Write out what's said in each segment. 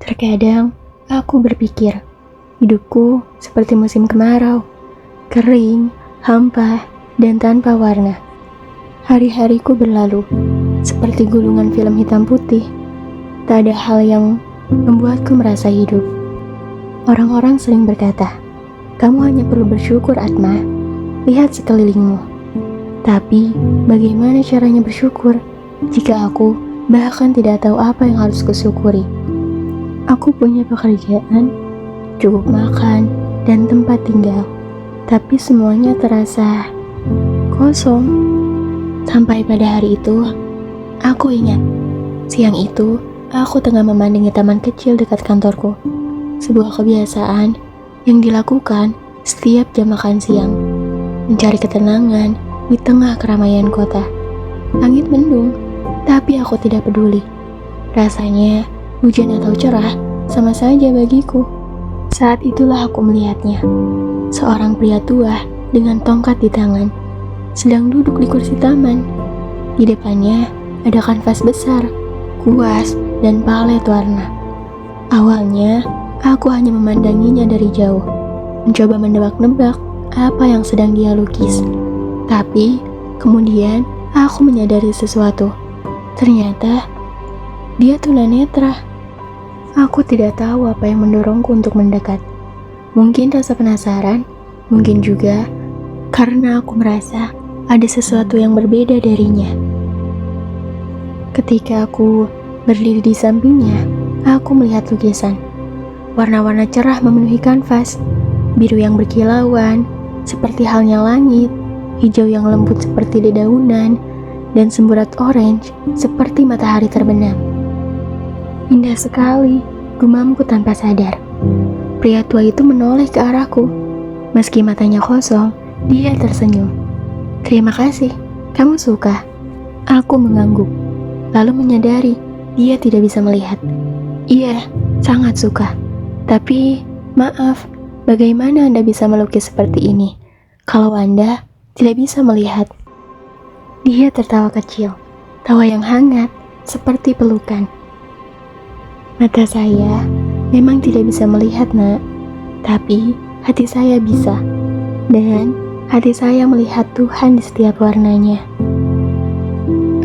Terkadang, aku berpikir, hidupku seperti musim kemarau, kering, hampa, dan tanpa warna. Hari-hariku berlalu, seperti gulungan film hitam putih. Tak ada hal yang membuatku merasa hidup. Orang-orang sering berkata, kamu hanya perlu bersyukur, Atma. Lihat sekelilingmu. Tapi, bagaimana caranya bersyukur jika aku bahkan tidak tahu apa yang harus kusyukuri? Aku punya pekerjaan, cukup makan, dan tempat tinggal. Tapi semuanya terasa kosong. Sampai pada hari itu, aku ingat. Siang itu, aku tengah memandangi taman kecil dekat kantorku. Sebuah kebiasaan yang dilakukan setiap jam makan siang. Mencari ketenangan di tengah keramaian kota. Langit mendung, tapi aku tidak peduli. Rasanya, hujan atau cerah sama saja bagiku. Saat itulah aku melihatnya. Seorang pria tua dengan tongkat di tangan, sedang duduk di kursi taman. Di depannya ada kanvas besar, kuas, dan palet warna. Awalnya, aku hanya memandanginya dari jauh, mencoba menebak-nebak apa yang sedang dia lukis. Tapi, kemudian aku menyadari sesuatu. Ternyata, dia tunanetra. Aku tidak tahu apa yang mendorongku untuk mendekat. Mungkin rasa penasaran, mungkin juga karena aku merasa ada sesuatu yang berbeda darinya. Ketika aku berdiri di sampingnya, aku melihat lukisan. Warna-warna cerah memenuhi kanvas, biru yang berkilauan, seperti halnya langit, hijau yang lembut seperti dedaunan, dan semburat orange seperti matahari terbenam. Indah sekali, gumamku tanpa sadar. Pria tua itu menoleh ke arahku. Meski matanya kosong, dia tersenyum. Terima kasih, kamu suka? Aku mengangguk, lalu menyadari dia tidak bisa melihat. Iya, sangat suka. Tapi, maaf, bagaimana Anda bisa melukis seperti ini kalau Anda tidak bisa melihat? Dia tertawa kecil, tawa yang hangat, seperti pelukan. Mata saya memang tidak bisa melihat, nak. Tapi hati saya bisa. Dan hati saya melihat Tuhan di setiap warnanya.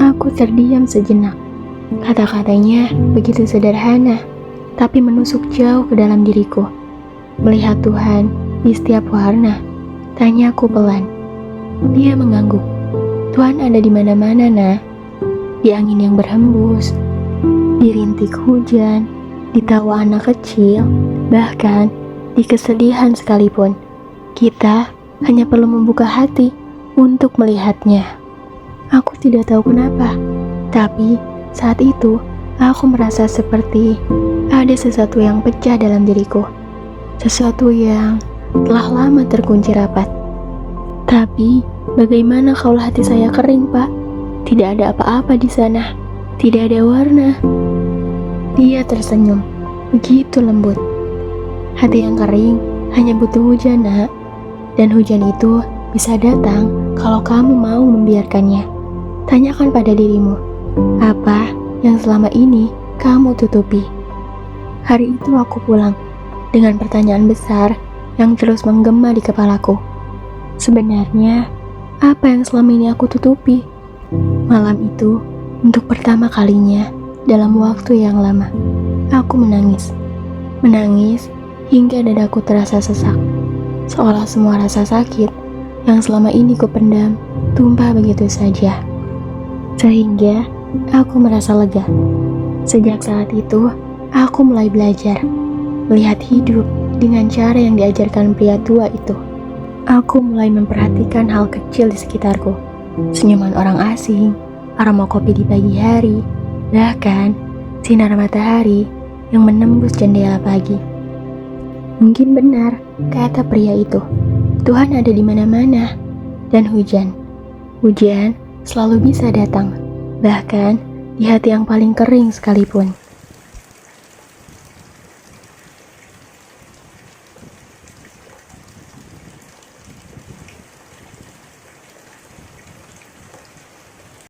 Aku terdiam sejenak. Kata-katanya begitu sederhana, tapi menusuk jauh ke dalam diriku. Melihat Tuhan di setiap warna, tanyaku pelan. Dia mengangguk. Tuhan ada di mana-mana, nak. Di angin yang berhembus, di rintik hujan, di tawa anak kecil, bahkan di kesedihan sekalipun. Kita hanya perlu membuka hati untuk melihatnya. Aku tidak tahu kenapa, tapi saat itu aku merasa seperti ada sesuatu yang pecah dalam diriku. Sesuatu yang telah lama terkunci rapat. Tapi bagaimana kalau hati saya kering, Pak? Tidak ada apa-apa di sana. Tidak ada warna. Dia tersenyum, begitu lembut. Hati yang kering hanya butuh hujan, nak. Dan hujan itu bisa datang kalau kamu mau membiarkannya. Tanyakan pada dirimu, apa yang selama ini kamu tutupi? Hari itu aku pulang dengan pertanyaan besar yang terus menggema di kepalaku. Sebenarnya, apa yang selama ini aku tutupi? Malam itu, untuk pertama kalinya dalam waktu yang lama, aku menangis. Menangis hingga dadaku terasa sesak. Seolah semua rasa sakit yang selama ini kupendam tumpah begitu saja. Sehingga aku merasa lega. Sejak saat itu, aku mulai belajar melihat hidup dengan cara yang diajarkan pria tua itu. Aku mulai memperhatikan hal kecil di sekitarku. Senyuman orang asing, aroma kopi di pagi hari, bahkan sinar matahari yang menembus jendela pagi. Mungkin benar kata pria itu, Tuhan ada di mana-mana. Dan hujan selalu bisa datang, bahkan di hati yang paling kering sekalipun.